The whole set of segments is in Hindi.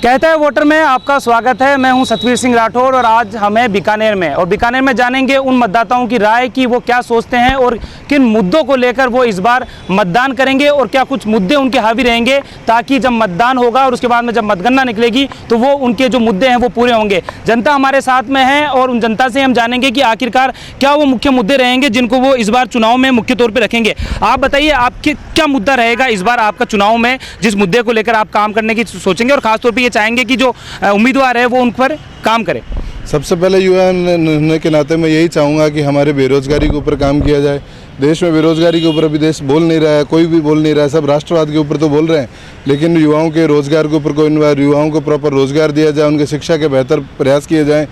कहता है वोटर में आपका स्वागत है। मैं हूं सतवीर सिंह राठौर और आज हमें बीकानेर में जानेंगे उन मतदाताओं की राय कि वो क्या सोचते हैं और किन मुद्दों को लेकर वो इस बार मतदान करेंगे और क्या कुछ मुद्दे उनके हावी रहेंगे, ताकि जब मतदान होगा और उसके बाद में जब मतगणना निकलेगी तो वो उनके जो मुद्दे हैं वो पूरे होंगे। जनता हमारे साथ में है और उन जनता से हम जानेंगे कि आखिरकार क्या वो मुख्य मुद्दे रहेंगे जिनको वो इस बार चुनाव में मुख्य तौर पर रखेंगे। आप बताइए, आपके क्या मुद्दा रहेगा इस बार आपका चुनाव में, जिस मुद्दे को लेकर आप काम करने की सोचेंगे और खासतौर पर ये चाहेंगे कि जो उम्मीदवार है वो उन पर काम करे। सबसे पहले युवा होने के नाते मैं यही चाहूँगा कि हमारे बेरोजगारी के ऊपर काम किया जाए। देश में बेरोजगारी के ऊपर अभी देश बोल नहीं रहा है, कोई भी बोल नहीं रहा है, सब राष्ट्रवाद के ऊपर तो बोल रहे हैं, लेकिन युवाओं के रोजगार के ऊपर कोई युवाओं को प्रॉपर रोजगार दिया जाए, उनके शिक्षा के बेहतर प्रयास किए जाएँ।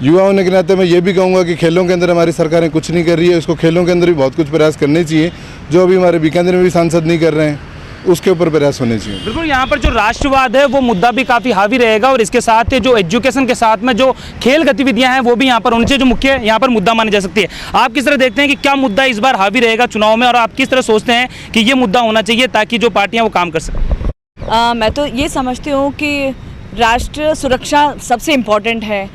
युवा होने के नाते मैं ये भी कहूँगा कि खेलों के अंदर हमारी सरकारें कुछ नहीं कर रही है, उसको खेलों के अंदर भी बहुत कुछ प्रयास करने चाहिए, जो अभी हमारे बीकानेर में भी सांसद नहीं कर रहे हैं, उसके ऊपर प्रयास होने चाहिए। बिल्कुल, यहाँ पर जो राष्ट्रवाद है वो मुद्दा भी काफ़ी हावी रहेगा और इसके साथ जो एजुकेशन के साथ में जो खेल गतिविधियां हैं वो भी यहाँ पर होनी चाहिए, जो मुख्य यहाँ पर मुद्दा मानी जा सकती है। आप किस तरह देखते हैं कि क्या मुद्दा इस बार हावी रहेगा चुनाव में और आप किस तरह सोचते हैं कि ये मुद्दा होना चाहिए ताकि जो पार्टियाँ वो काम कर सकें? मैं तो ये समझती हूँ कि राष्ट्र सुरक्षा सबसे इम्पॉर्टेंट है।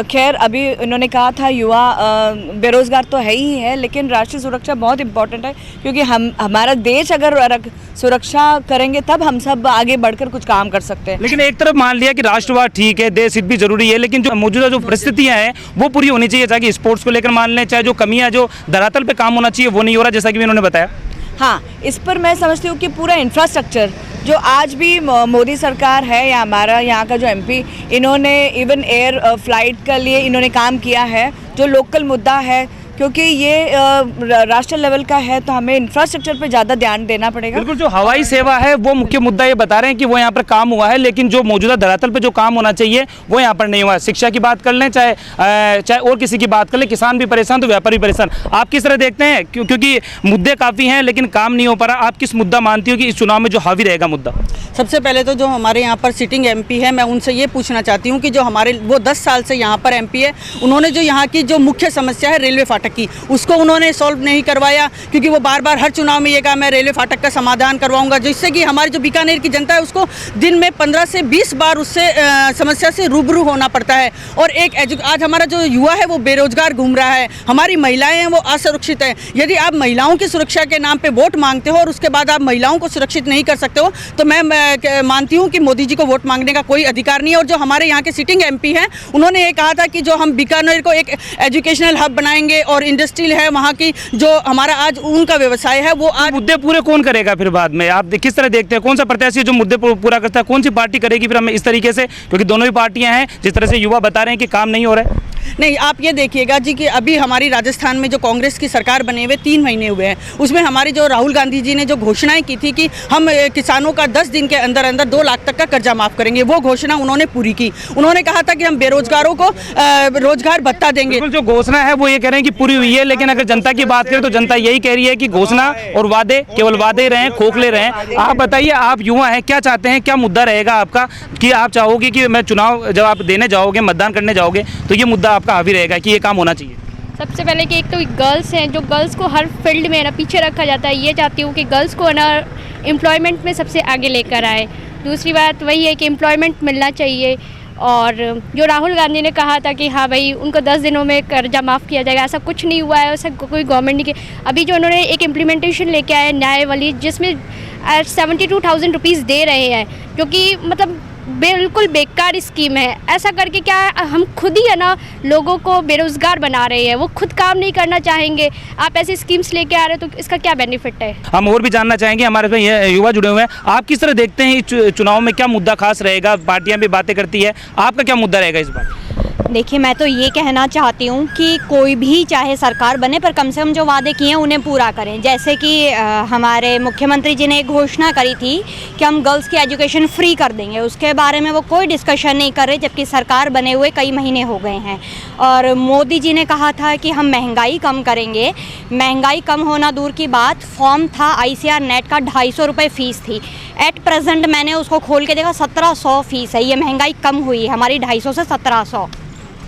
खैर अभी उन्होंने कहा था युवा बेरोज़गार तो है ही है, लेकिन राष्ट्रीय सुरक्षा बहुत इम्पॉर्टेंट है, क्योंकि हमारा देश अगर सुरक्षा करेंगे तब हम सब आगे बढ़कर कुछ काम कर सकते हैं। लेकिन एक तरफ मान लिया कि राष्ट्रवाद ठीक है, देश हित भी जरूरी है, लेकिन जो मौजूदा जो परिस्थितियां हैं वो पूरी होनी चाहिए, चाहे स्पोर्ट्स को लेकर मान लें, चाहे जो कमियां जो धरातल पे काम होना चाहिए वो नहीं हो रहा, जैसा कि उन्होंने बताया। हाँ, इस पर मैं समझती हूँ कि पूरा इंफ्रास्ट्रक्चर जो आज भी मोदी सरकार है या हमारा यहाँ का जो एमपी, इन्होंने इवन एयर फ्लाइट के लिए इन्होंने काम किया है, जो लोकल मुद्दा है, क्योंकि ये राष्ट्रीय लेवल का है तो हमें इंफ्रास्ट्रक्चर पे ज़्यादा ध्यान देना पड़ेगा। बिल्कुल, जो हवाई सेवा है वो मुख्य मुद्दा ये बता रहे हैं कि वो यहाँ पर काम हुआ है, लेकिन जो मौजूदा धरातल पे जो काम होना चाहिए वो यहाँ पर नहीं हुआ है। शिक्षा की बात कर लें, चाहे और किसी की बात कर लें, किसान भी परेशान तो व्यापारी परेशान। आप किस तरह देखते हैं, क्योंकि मुद्दे काफ़ी हैं लेकिन काम नहीं हो पा रहा, आप किस मुद्दा मानती हो कि इस चुनाव में जो हावी रहेगा मुद्दा? सबसे पहले तो जो हमारे यहाँ पर सिटिंग एमपी है, मैं उनसे ये पूछना चाहती हूँ कि जो हमारे वो 10 साल से यहाँ पर एमपी है, उन्होंने जो यहाँ की जो मुख्य समस्या है रेलवे फाटक की, उसको उन्होंने सॉल्व नहीं करवाया, क्योंकि वो बार बार हर चुनाव में ये कहा मैं रेलवे फाटक का समाधान करवाऊंगा, जिससे कि हमारी जो बीकानेर की जनता है उसको दिन में 15 से 20 बार उससे समस्या से रूबरू होना पड़ता है। और आज हमारा जो युवा है वो बेरोजगार घूम रहा है, हमारी महिलाएं हैं वो असुरक्षित हैं। यदि आप महिलाओं की सुरक्षा के नाम पे वोट मांगते हो और उसके बाद आप महिलाओं को सुरक्षित नहीं कर सकते हो, तो मैं मानती हूँ कि मोदी जी को वोट मांगने का कोई अधिकार नहीं है। और जो हमारे यहाँ के सिटिंग एमपी हैं, उन्होंने ये कहा था कि जो हम बीकानेर को एक एजुकेशनल हब बनाएंगे और इंडस्ट्रियल है वहाँ की, जो हमारा आज उनका व्यवसाय है वो आज मुद्दे पूरे कौन करेगा फिर बाद में? आप किस तरह देखते हैं, कौन सा प्रत्याशी जो मुद्दे पूरा करता है, कौन सी पार्टी करेगी फिर हमें इस तरीके से, क्योंकि दोनों ही पार्टियां हैं, जिस तरह से युवा बता रहे हैं कि काम नहीं हो रहा है? नहीं, आप ये देखिएगा जी कि अभी हमारी राजस्थान में जो कांग्रेस की सरकार बने हुए 3 महीने हुए हैं, उसमें हमारी जो राहुल गांधी जी ने जो घोषणाएं की थी कि हम किसानों का 10 दिन के अंदर अंदर 2 लाख तक का कर्जा माफ करेंगे, वो घोषणा उन्होंने पूरी की। उन्होंने कहा था कि हम बेरोजगारों को रोजगार भत्ता देंगे। जो घोषणा है वो ये कह रहे हैं कि पूरी हुई है, लेकिन अगर जनता की बात करें तो जनता यही कह रही है कि घोषणा और वादे केवल वादे रहे, खोखले रहे। आप बताइए, आप युवा हैं, क्या चाहते हैं, क्या मुद्दा रहेगा आपका कि आप चाहोगे कि मैं चुनाव जब आप देने जाओगे, मतदान करने जाओगे तो ये मुद्दा आपका हावी रहेगा कि ये काम होना चाहिए? सबसे पहले कि एक तो गर्ल्स हैं, जो गर्ल्स को हर फील्ड में ना पीछे रखा जाता है, ये चाहती हूँ कि गर्ल्स को ना एम्प्लॉयमेंट में सबसे आगे लेकर आए। दूसरी बात वही है कि एम्प्लॉयमेंट मिलना चाहिए। और जो राहुल गांधी ने कहा था कि हाँ भाई उनको 10 दिनों में कर्जा माफ़ किया जाएगा, ऐसा कुछ नहीं हुआ है, ऐसा कोई गवर्नमेंट नहीं की। अभी जो उन्होंने एक इम्प्लीमेंटेशन लेके आए न्याय वाली, जिसमें 72,000 रुपीज़ दे रहे हैं, जो कि मतलब बिल्कुल बेकार स्कीम है। ऐसा करके क्या है, हम खुद ही है ना लोगों को बेरोजगार बना रहे हैं, वो खुद काम नहीं करना चाहेंगे। आप ऐसी स्कीम्स लेके आ रहे हो तो इसका क्या बेनिफिट है? हम और भी जानना चाहेंगे, हमारे पे युवा जुड़े हुए हैं। आप किस तरह देखते हैं चुनाव में क्या मुद्दा खास रहेगा? पार्टियां भी बातें करती है, आपका क्या मुद्दा रहेगा इस बार? देखिए, मैं तो ये कहना चाहती हूँ कि कोई भी चाहे सरकार बने, पर कम से कम जो वादे किए हैं उन्हें पूरा करें। जैसे कि हमारे मुख्यमंत्री जी ने एक घोषणा करी थी कि हम गर्ल्स की एजुकेशन फ्री कर देंगे, उसके बारे में वो कोई डिस्कशन नहीं कर रहे, जबकि सरकार बने हुए कई महीने हो गए हैं। और मोदी जी ने कहा था कि हम महंगाई कम करेंगे। महंगाई कम होना दूर की बात, फॉर्म था ICR नेट का 250 रुपये फ़ीस थी। एट प्रेजेंट मैंने उसको खोल के देखा 1700 फ़ीस है। ये महंगाई कम हुई है हमारी 250 से 1700।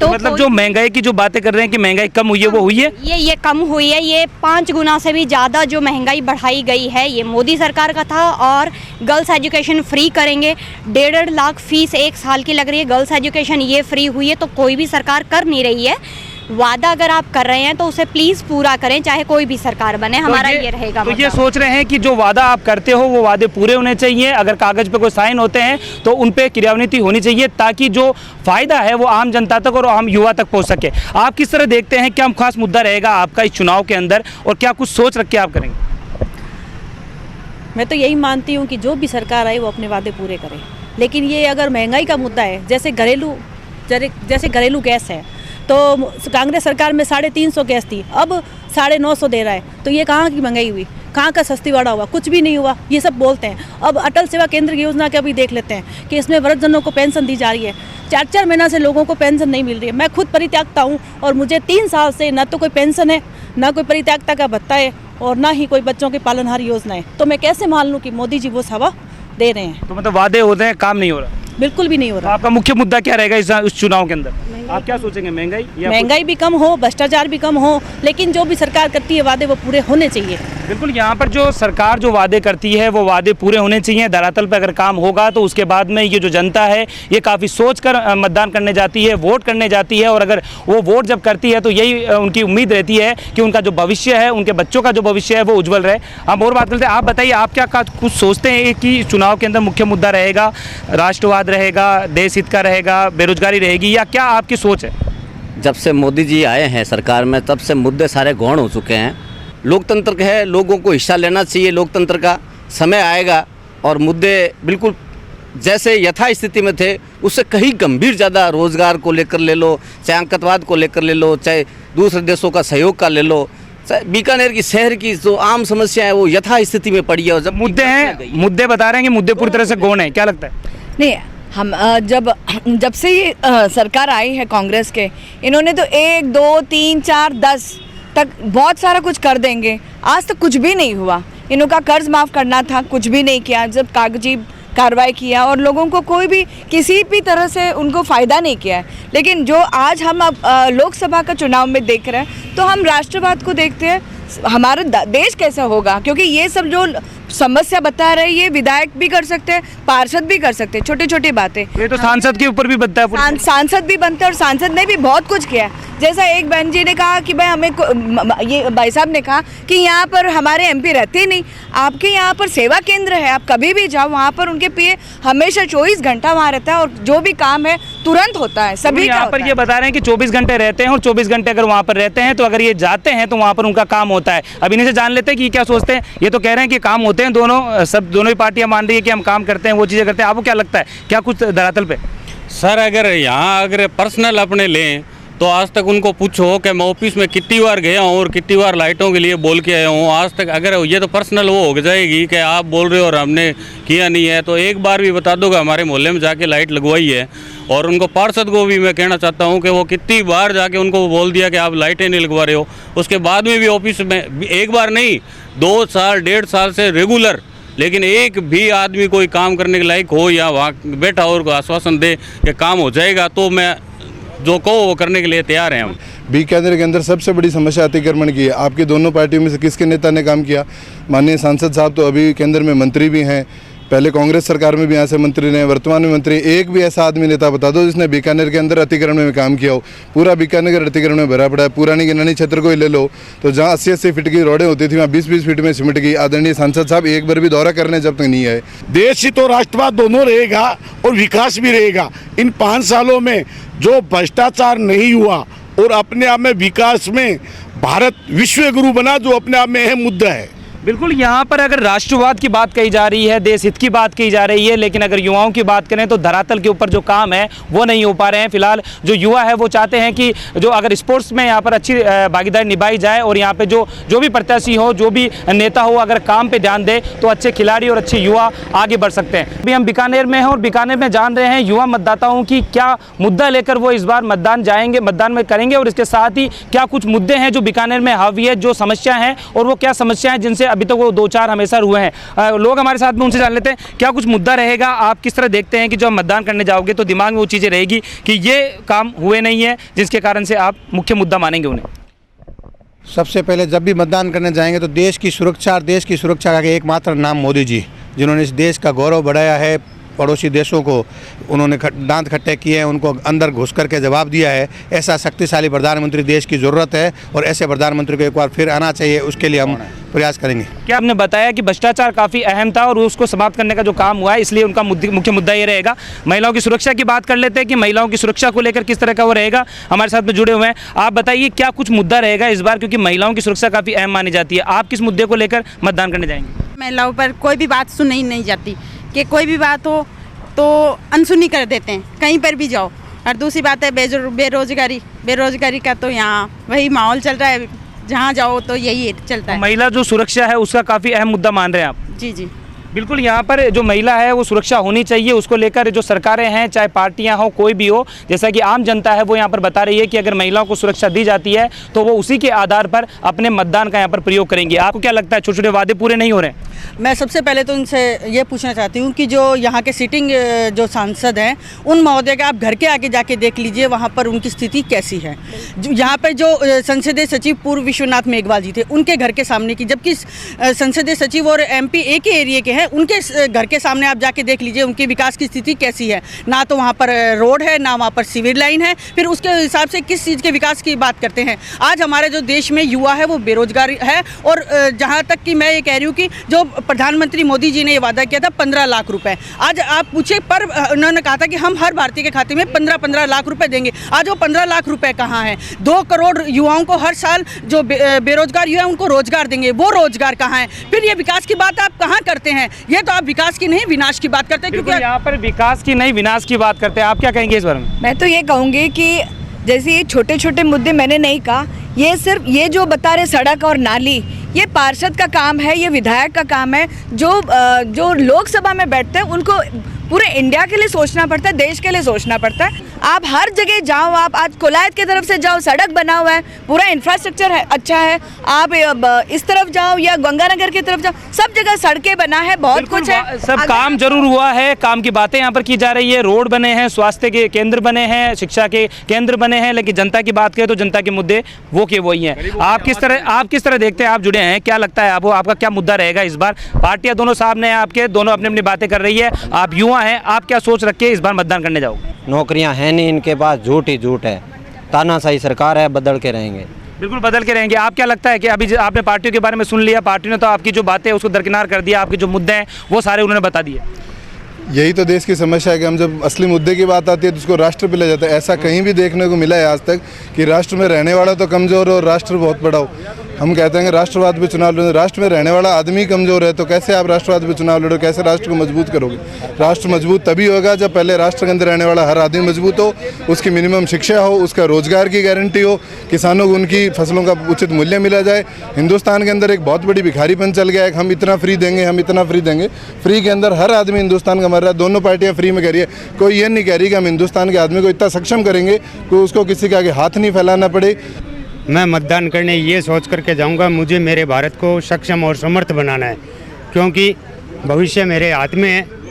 तो मतलब जो महंगाई की जो बातें कर रहे हैं कि महंगाई कम हुई है, वो हुई है? ये कम हुई है। ये 5 गुना से भी ज़्यादा जो महंगाई बढ़ाई गई है ये मोदी सरकार का था। और गर्ल्स एजुकेशन फ्री करेंगे, 1.5 लाख फीस 1 साल की लग रही है, गर्ल्स एजुकेशन ये फ्री हुई है। तो कोई भी सरकार कर नहीं रही है। वादा अगर आप कर रहे हैं तो उसे प्लीज़ पूरा करें, चाहे कोई भी सरकार बने। हमारा ये रहेगा। तो ये सोच रहे हैं कि जो वादा आप करते हो वो वादे पूरे होने चाहिए, अगर कागज पे कोई साइन होते हैं तो उन पे क्रियान्विति होनी चाहिए, ताकि जो फायदा है वो आम जनता तक और आम युवा तक पहुंच सके। आप किस तरह देखते हैं, क्या खास मुद्दा रहेगा आपका इस चुनाव के अंदर, और क्या कुछ सोच रख के आप करेंगे? मैं तो यही मानती हूँ कि जो भी सरकार आए वो अपने वादे पूरे करे। लेकिन ये अगर महंगाई का मुद्दा है, जैसे घरेलू गैस है, तो कांग्रेस सरकार में 350 गैस थी, अब 950 दे रहा है। तो ये कहाँ की महंगाई हुई, कहाँ का सस्ती वाड़ा हुआ? कुछ भी नहीं हुआ। ये सब बोलते हैं। अब अटल सेवा केंद्र की योजना का भी देख लेते हैं कि इसमें वृद्धजनों को पेंशन दी जा रही है। 4-4 महीना से लोगों को पेंशन नहीं मिल रही है। मैं खुद परित्यक्ता हूँ और मुझे 3 साल से ना तो कोई पेंशन है, ना कोई परित्यक्ता का भत्ता है, और ना ही कोई बच्चों की पालनहार योजना है। तो मैं कैसे मान लूँ कि मोदी जी वो हवा दे रहे हैं? तो मतलब वादे होते हैं, काम नहीं हो रहा? बिल्कुल भी नहीं हो तो रहा। आपका मुख्य मुद्दा क्या रहेगा इस चुनाव के अंदर? आप क्या सोचेंगे, महंगाई या महंगाई भी कम हो, भ्रष्टाचार भी कम हो, लेकिन जो भी सरकार करती है वादे वो पूरे होने चाहिए। बिल्कुल, यहाँ पर जो सरकार जो वादे करती है वो वादे पूरे होने चाहिए। धरातल पर अगर काम होगा तो उसके बाद में ये जो जनता है ये काफ़ी सोच कर मतदान करने जाती है, वोट करने जाती है, और अगर वो वोट जब करती है तो यही उनकी उम्मीद रहती है कि उनका जो भविष्य है, उनके बच्चों का जो भविष्य है वो उज्जवल रहे। हम और बात करते हैं। आप बताइए, आप क्या कुछ सोचते हैं कि चुनाव के अंदर मुख्य मुद्दा रहेगा, राष्ट्रवाद रहेगा, देश हित का रहेगा, बेरोजगारी रहेगी, या क्या आपकी सोच है? जब से मोदी जी आए हैं सरकार में, तब से मुद्दे सारे गौण हो चुके हैं। लोकतंत्र है, लोगों को हिस्सा लेना चाहिए लोकतंत्र का। समय आएगा और मुद्दे बिल्कुल जैसे यथास्थिति में थे उससे कहीं गंभीर ज़्यादा, रोजगार को लेकर ले लो, चाहे आतंकवाद को लेकर ले लो, चाहे दूसरे देशों का सहयोग का ले लो, चाहे बीकानेर की शहर की जो आम समस्या है वो यथास्थिति में पड़ी है। और जब मुद्दे हैं, मुद्दे बता रहे हैं कि मुद्दे पूरी तरह से गौण है, क्या लगता है? नहीं, हम जब से ये सरकार आई है कांग्रेस के, इन्होंने तो 1, 2, 3, 4, 10 तक बहुत सारा कुछ कर देंगे। आज तक कुछ भी नहीं हुआ। इनका कर्ज माफ़ करना था, कुछ भी नहीं किया। जब कागजी कार्रवाई किया और लोगों को कोई भी किसी भी तरह से उनको फ़ायदा नहीं किया है। लेकिन जो आज हम अब लोकसभा का चुनाव में देख रहे हैं तो हम राष्ट्रवाद को देखते हैं। हमारा देश कैसा होगा, क्योंकि ये सब जो समस्या बता रहे हैं ये विधायक भी कर सकते हैं, पार्षद भी कर सकते हैं, छोटी छोटी बातें। ये तो सांसद के ऊपर भी बनता है। सांसद भी बनते हैं, और सांसद ने भी बहुत कुछ किया है। जैसा एक बहन जी ने कहा कि भाई हमें, ये भाई साहब ने कहा कि यहाँ पर हमारे एमपी रहते ही नहीं। आपके यहाँ पर सेवा केंद्र है, आप कभी भी जाओ वहाँ पर उनके पीए हमेशा 24 घंटा वहाँ रहता है, और जो भी काम है तुरंत होता है। सभी यहाँ पर ये बता रहे हैं कि 24 घंटे रहते हैं, और 24 घंटे अगर वहाँ पर रहते हैं तो अगर ये जाते हैं तो वहाँ पर उनका काम होता है। अब इन्हीं से जान लेते हैं कि क्या सोचते हैं। ये तो कह रहे हैं कि काम होते हैं, दोनों ही पार्टियां मान रही है कि हम काम करते हैं, वो चीज़ें करते हैं। आपको क्या लगता है, क्या कुछ धरातल पे? सर, अगर पर्सनल अपने लें तो आज तक उनको पूछो कि मैं ऑफिस में कितनी बार गया हूँ और कितनी बार लाइटों के लिए बोल के आया हूँ। आज तक अगर ये तो पर्सनल वो हो जाएगी कि आप बोल रहे हो और हमने किया नहीं है, तो एक बार भी बता दो कि हमारे मोहल्ले में जाके लाइट लगवाई है। और उनको पार्षद को भी मैं कहना चाहता हूँ कि वो कितनी बार जाके उनको बोल दिया कि आप लाइटें नहीं लगवा रहे हो। उसके बाद में भी ऑफिस में एक बार नहीं, 2 साल 1.5 साल से रेगुलर, लेकिन एक भी आदमी कोई काम करने के लायक हो या वहाँ बैठा और आश्वासन दे कि काम हो जाएगा, तो मैं जो कहो वो करने के लिए तैयार हैं हम। बीकानेर के अंदर सबसे बड़ी समस्या अतिक्रमण की है। आपकी दोनों पार्टियों में से किसके नेता ने काम किया? माननीय सांसद साहब तो अभी केंद्र में मंत्री भी हैं, पहले कांग्रेस सरकार में भी यहाँ से मंत्री रहे, वर्तमान में मंत्री। एक भी ऐसा आदमी नेता बता दो जिसने बीकानेर के अंदर अतिक्रमण में काम किया हो। पूरा बीकानेर अतिक्रमण में भरा पड़ा है। पुरानी गिनानी क्षेत्र को ही ले लो तो जहाँ 80-80 फीट की रोडें होती थी वहाँ 20-20 फीट में सिमट गई। आदरणीय सांसद साहब एक बार भी दौरा करने जब तक नहीं आए। देश हित और राष्ट्रवाद दोनों रहेगा और विकास भी रहेगा। इन 5 सालों में जो भ्रष्टाचार नहीं हुआ और अपने आप में विकास में भारत विश्व गुरु बना, जो अपने आप में अहम मुद्दा है। बिल्कुल, यहाँ पर अगर राष्ट्रवाद की बात कही जा रही है, देश हित की बात कही जा रही है, लेकिन अगर युवाओं की बात करें तो धरातल के ऊपर जो काम है वो नहीं हो पा रहे हैं। फिलहाल जो युवा है वो चाहते हैं कि जो अगर स्पोर्ट्स में यहाँ पर अच्छी भागीदारी निभाई जाए और यहाँ पे जो भी प्रत्याशी हो, जो भी नेता हो, अगर काम पे ध्यान दे तो अच्छे खिलाड़ी और अच्छे युवा आगे बढ़ सकते हैं। अभी हम बीकानेर में हैं और बीकानेर में जान रहे हैं युवा मतदाताओं की क्या मुद्दा लेकर वो इस बार मतदान में करेंगे, और इसके साथ ही क्या कुछ मुद्दे हैं जो बीकानेर में हावी है, जो समस्या हैं, और वो क्या समस्या है जिनसे अभी तक वो 2-4 हमेशा हुए हैं। लोग हमारे साथ में, उनसे जान लेते हैं क्या कुछ मुद्दा रहेगा। आप किस तरह देखते हैं कि जब मतदान करने जाओगे तो दिमाग में वो चीज़ें रहेगी कि ये काम हुए नहीं है जिसके कारण से आप मुख्य मुद्दा मानेंगे उन्हें? सबसे पहले जब भी मतदान करने जाएंगे तो देश की सुरक्षा और देश की सुरक्षा का एकमात्र नाम मोदी जी, जिन्होंने इस देश का गौरव बढ़ाया है। पड़ोसी देशों को उन्होंने दांत खट्टे किए हैं, उनको अंदर घुस करके जवाब दिया है। ऐसा शक्तिशाली प्रधानमंत्री देश की ज़रूरत है और ऐसे प्रधानमंत्री को एक बार फिर आना चाहिए, उसके लिए हम प्रयास करेंगे। क्या आपने बताया कि भ्रष्टाचार काफ़ी अहम था और उसको समाप्त करने का जो काम हुआ है, इसलिए उनका मुख्य मुद्दा ये रहेगा। महिलाओं की सुरक्षा की बात कर लेते हैं कि महिलाओं की सुरक्षा को लेकर किस तरह का वो रहेगा। हमारे साथ में जुड़े हुए हैं, आप बताइए क्या कुछ मुद्दा रहेगा इस बार, क्योंकि महिलाओं की सुरक्षा काफ़ी अहम मानी जाती है। आप किस मुद्दे को लेकर मतदान करने जाएंगे? महिलाओं पर कोई भी बात सुनी नहीं जाती, कि कोई भी बात हो तो अनसुनी कर देते हैं, कहीं पर भी जाओ। और दूसरी बात है बेरोजगारी का तो यहाँ वही माहौल चल रहा है, जहाँ जाओ तो यही चलता है। महिला जो सुरक्षा है उसका काफ़ी अहम मुद्दा मान रहे हैं आप? जी जी बिल्कुल, यहाँ पर जो महिला है वो सुरक्षा होनी चाहिए, उसको लेकर जो सरकारें हैं, चाहे पार्टियां हो, कोई भी हो, जैसा कि आम जनता है वो यहाँ पर बता रही है कि अगर महिलाओं को सुरक्षा दी जाती है तो वो उसी के आधार पर अपने मतदान का यहाँ पर प्रयोग करेंगी। आपको क्या लगता है छोटे छोटे वादे पूरे नहीं हो रहे हैं? मैं सबसे पहले तो उनसे ये पूछना चाहती हूँ कि जो यहाँ के सिटिंग जो सांसद हैं उन महोदय का आप घर के आगे जाके देख लीजिए, वहाँ पर उनकी स्थिति कैसी है। यहाँ पर जो संसदीय सचिव पूर्व विश्वनाथ मेघवाल जी थे, उनके घर के सामने की, जबकि संसदीय सचिव और MP एक ही एरिया के हैं, उनके घर के सामने आप जाके देख लीजिए उनके विकास की स्थिति कैसी है। ना तो वहाँ पर रोड है, ना वहाँ पर सिविल लाइन है, फिर उसके हिसाब से किस चीज़ के विकास की बात करते हैं। आज हमारे जो देश में युवा है वो बेरोजगार है, और जहाँ तक कि मैं ये कह रही हूँ कि जो प्रधानमंत्री मोदी जी ने ये वादा किया था 15 लाख रुपए, आज आप पूछे पर उन्होंने कहा था कि हम हर भारतीय के खाते में 15 लाख रुपए देंगे। आज वो 15 लाख रुपए कहाँ हैं? 2 करोड़ युवाओं को हर साल जो बेरोजगार युवा उनको रोजगार देंगे, वो रोजगार कहाँ है? फिर ये विकास की बात आप कहाँ करते हैं? ये तो आप विकास की नहीं विनाश की बात करते हैं, क्योंकि यहाँ पर विकास की नहीं विनाश की बात करते हैं। आप क्या कहेंगे इस बारे में? मैं तो ये कहूँगी कि जैसे ये छोटे छोटे मुद्दे मैंने नहीं कहा, ये सिर्फ ये जो बता रहे सड़क और नाली, ये पार्षद का काम है, ये विधायक का काम है। जो लोकसभा में बैठते हैं उनको पूरे इंडिया के लिए सोचना पड़ता है, देश के लिए सोचना पड़ता है। आप हर जगह जाओ, आप आज कोलायत की तरफ से जाओ, सड़क बना हुआ है, पूरा इंफ्रास्ट्रक्चर है, अच्छा है। आप इस तरफ जाओ या गंगानगर की तरफ जाओ, सब जगह सड़कें बना है, बहुत कुछ है। सब काम जरूर हुआ है, काम की बातें यहाँ पर की जा रही है, रोड बने हैं, स्वास्थ्य के केंद्र बने हैं, शिक्षा के केंद्र बने हैं, लेकिन जनता की बात करें तो जनता के मुद्दे वो के वही हैं। आप किस तरह देखते हैं? आप जुड़े हैं, क्या लगता है आपको, आपका क्या मुद्दा रहेगा इस बार? पार्टियां दोनों सामने हैं आपके, दोनों अपनी अपनी बातें कर रही है, आप युवा हैं, आप क्या सोच रखे इस बार मतदान करने जाओगे? नौकरियां हैं नहीं इनके पास, झूठ ही झूठ है, तानाशाही सरकार है, बदल के रहेंगे। बिल्कुल बदल के रहेंगे। आप क्या लगता है कि अभी आपने पार्टियों के बारे में सुन लिया, पार्टी ने तो आपकी जो बातें हैं उसको दरकिनार कर दिया, आपके जो मुद्दे हैं वो सारे उन्होंने बता दिए? यही तो देश की समस्या है कि हम जब असली मुद्दे की बात आती है तो उसको राष्ट्र पे ले जाता है। ऐसा कहीं भी देखने को मिला है आज तक कि राष्ट्र में रहने वाला तो कमज़ोर हो और राष्ट्र बहुत बड़ा हो। हम कहते हैं कि राष्ट्रवाद पे चुनाव लड़ो, राष्ट्र में रहने वाला आदमी कमज़ोर है तो कैसे आप राष्ट्रवाद पे चुनाव लड़ो, कैसे राष्ट्र को मजबूत करोगे? राष्ट्र मजबूत तभी होगा जब पहले राष्ट्र के अंदर रहने वाला हर आदमी मजबूत हो, उसकी मिनिमम शिक्षा हो, उसका रोजगार की गारंटी हो, किसानों को उनकी फसलों का उचित मूल्य मिला जाए। हिंदुस्तान के अंदर एक बहुत बड़ी भिखारीपन चल गया है, हम इतना फ्री देंगे, हम इतना फ्री देंगे। फ्री के अंदर हर आदमी हिंदुस्तान का मर रहा है, दोनों पार्टियाँ फ्री में कह रही है। कोई ये नहीं कह रही कि हम हिंदुस्तान के आदमी को इतना सक्षम करेंगे कि उसको किसी के आगे हाथ नहीं फैलाना पड़े। मैं मतदान करने ये सोच करके जाऊंगा, मुझे मेरे भारत को सक्षम और समर्थ बनाना है, क्योंकि भविष्य मेरे हाथ में है।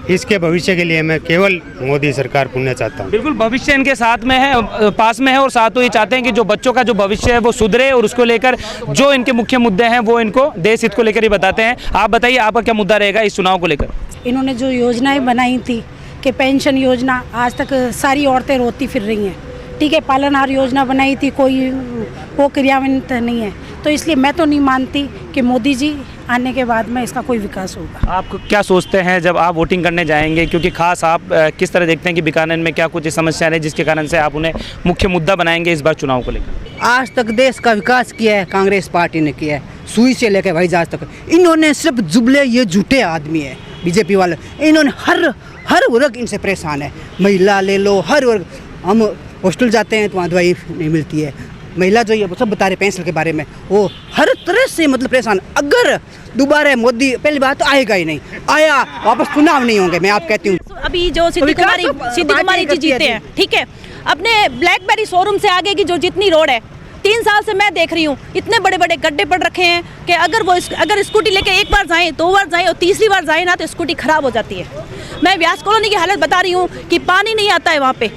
इसके भविष्य के लिए मैं केवल मोदी सरकार चुनना चाहता हूँ। बिल्कुल, भविष्य इनके साथ में है, पास में है, और साथ ही चाहते हैं कि जो बच्चों का जो भविष्य है वो सुधरे, और उसको लेकर जो इनके मुख्य मुद्दे हैं वो इनको देश हित को लेकर ही बताते हैं। आप बताइए आपका क्या मुद्दा रहेगा इस चुनाव को लेकर? इन्होंने जो योजनाएं बनाई थी कि पेंशन योजना, आज तक सारी औरतें रोती फिर रही हैं। ठीक है, पालनहार योजना बनाई थी, कोई वो क्रियान्वित नहीं है, तो इसलिए मैं तो नहीं मानती कि मोदी जी आने के बाद में इसका कोई विकास होगा। आप क्या सोचते हैं जब आप वोटिंग करने जाएंगे, क्योंकि खास आप किस तरह देखते हैं कि बीकानेर में क्या कुछ समस्या है जिसके कारण से आप उन्हें मुख्य मुद्दा बनाएंगे इस बार चुनाव को लेकर? आज तक देश का विकास किया है कांग्रेस पार्टी ने किया है, सुई से लेकर भाई आज तक। इन्होंने सिर्फ जुबले, ये झूठे आदमी है बीजेपी वाले, इन्होंने हर वर्ग इनसे परेशान है। महिला ले लो, हर वर्ग। हम हॉस्टल जाते हैं तो वहाँ दवाई नहीं मिलती है। महिला जो ये सब बता रहे पेंशन के बारे में, वो हर तरह से मतलब परेशान। अगर दोबारा मोदी, पहली बात तो आएगा ही नहीं, आया वापस चुनाव नहीं होंगे, मैं आप कहती हूँ। अभी जो सिद्धि कुमारी जी जीते हैं, ठीक है, अपने ब्लैकबेरी शोरूम से आगे की जो जितनी रोड है 3 साल से मैं देख रही हूँ इतने बड़े बड़े गड्ढे पड़ रखे हैं कि अगर स्कूटी लेके एक बार जाएं, 2 बार जाएं और तीसरी बार जाएं ना तो स्कूटी खराब हो जाती है। मैं व्यास कॉलोनी की हालत बता रही हूँ कि पानी नहीं आता है वहाँ पे,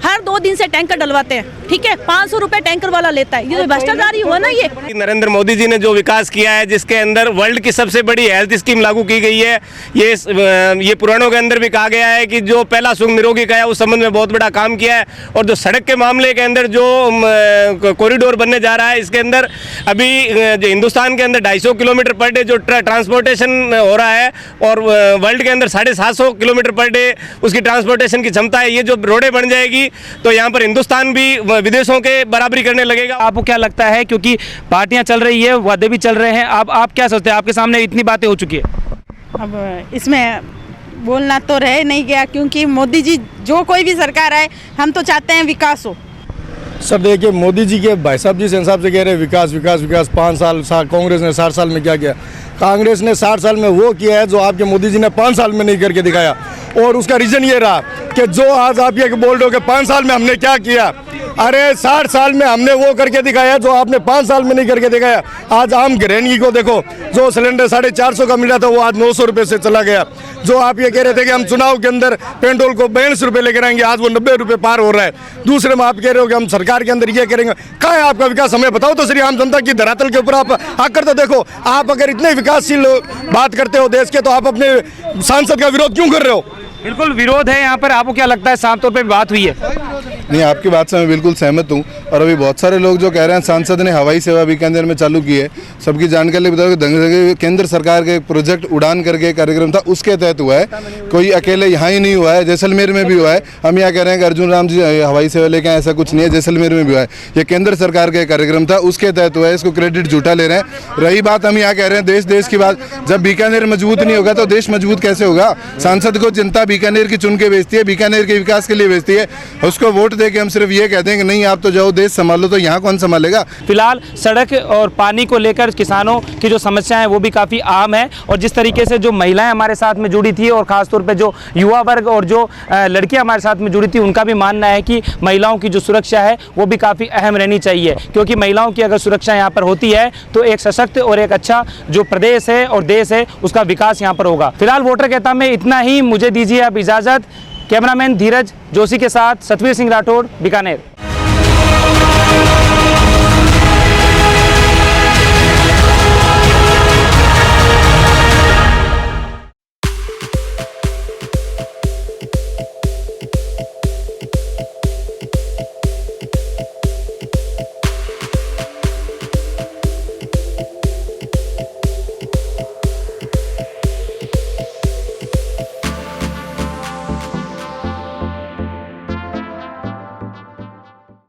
हर 2 दिन से टैंकर डलवाते हैं, ठीक है, 500 रुपये टैंकर वाला लेता है। ये भ्रष्टाचारी हुआ ना। ये नरेंद्र मोदी जी ने जो विकास किया है, जिसके अंदर वर्ल्ड की सबसे बड़ी हेल्थ स्कीम लागू की गई है, ये पुराणों के अंदर भी कहा गया है कि जो पहला सुख निरोगी का है उस संबंध में बहुत बड़ा काम किया है। और जो सड़क के मामले के अंदर जो कॉरिडोर बनने जा रहा है, इसके अंदर अभी जो हिंदुस्तान के अंदर 250 किलोमीटर पर डे जो ट्रांसपोर्टेशन हो रहा है और वर्ल्ड के अंदर 750 किलोमीटर पर डे उसकी ट्रांसपोर्टेशन की क्षमता है। ये जो रोडें बन जाएगी तो यहाँ पर हिंदुस्तान भी विदेशों के बराबरी करने लगेगा। आपको क्या लगता है, क्योंकि पार्टियां चल रही है, वादे भी चल रहे हैं, आप क्या सोचते हैं? आपके सामने इतनी बातें हो चुकी है, अब इसमें बोलना तो रह नहीं गया, क्योंकि मोदी जी जो कोई भी सरकार आए हम तो चाहते हैं विकास हो। सब देखिए मोदी जी के भाई साहब जिस हिसाब से कह रहे हैं विकास विकास विकास, 5 साल कांग्रेस ने 60 साल में क्या किया? कांग्रेस ने 60 साल में वो किया है जो आपके मोदी जी ने 5 साल में नहीं करके दिखाया। और उसका रीज़न ये रहा कि जो आज आप ये बोल रहे हो कि 5 साल में हमने क्या किया, अरे 60 साल में हमने वो करके दिखाया जो आपने 5 साल में नहीं करके दिखाया। आज आम गृहिणी को देखो, जो सिलेंडर 450 का मिला था वो आज 900 रुपये से चला गया। जो आप ये कह रहे थे कि हम चुनाव के अंदर पेट्रोल को 42 रुपये लेकर आएंगे, आज वो 90 रुपये पार हो रहा है। दूसरे में आप कह रहे हो कि हम सरकार के अंदर ये करेंगे। कहाँ है आपका विकास? हमें बताओ तो सही, आम जनता की धरातल के ऊपर आप आकर तो देखो। आप अगर इतने विकासशील बात करते हो देश के, तो आप अपने सांसद का विरोध क्यों कर रहे हो? बिल्कुल विरोध है यहाँ पर। आपको क्या लगता है, साफ तौर पे बात हुई है? नहीं, आपकी बात से मैं बिल्कुल सहमत हूँ। और अभी बहुत सारे लोग जो कह रहे हैं सांसद ने हवाई सेवा बीकानेर में चालू की है, सबकी जानकारी बताओ कि केंद्र सरकार के प्रोजेक्ट उड़ान करके कार्यक्रम था, उसके तहत हुआ है। कोई अकेले यहाँ ही नहीं हुआ है, जैसलमेर में भी हुआ है। हम यहाँ कह रहे हैं कि अर्जुन राम जी हवाई सेवा लेके ऐसा कुछ नहीं है, जैसलमेर में भी हुआ है। ये केंद्र सरकार का कार्यक्रम था, उसके तहत हुआ है। इसको क्रेडिट झूठा ले रहे हैं। रही बात हम यहाँ कह रहे हैं देश की बात, जब बीकानेर मजबूत नहीं होगा तो देश मजबूत कैसे होगा? सांसद को जनता बीकानेर की चुन के भेजती है, बीकानेर के विकास के लिए भेजती है। उसको वोट दे के हम सिर्फ ये कहते हैं कि नहीं आप तो जाओ देश संभालो, तो यहाँ कौन संभालेगा? फिलहाल सड़क और पानी को लेकर किसानों की जो समस्याएं हैं वो भी काफ़ी आम है। और जिस तरीके से जो महिलाएं हमारे साथ में जुड़ी थी और ख़ासतौर पे जो युवा वर्ग और जो लड़कियां हमारे साथ में जुड़ी थी, उनका भी मानना है कि महिलाओं की जो सुरक्षा है वो भी काफ़ी अहम रहनी चाहिए। क्योंकि महिलाओं की अगर सुरक्षा यहाँ पर होती है तो एक सशक्त और एक अच्छा जो प्रदेश है और देश है उसका विकास यहाँ पर होगा। फिलहाल वोटर कहता में इतना ही। मुझे दीजिए आप इजाज़त। कैमरामैन धीरज जोशी के साथ सतवीर सिंह राठौड़, बीकानेर।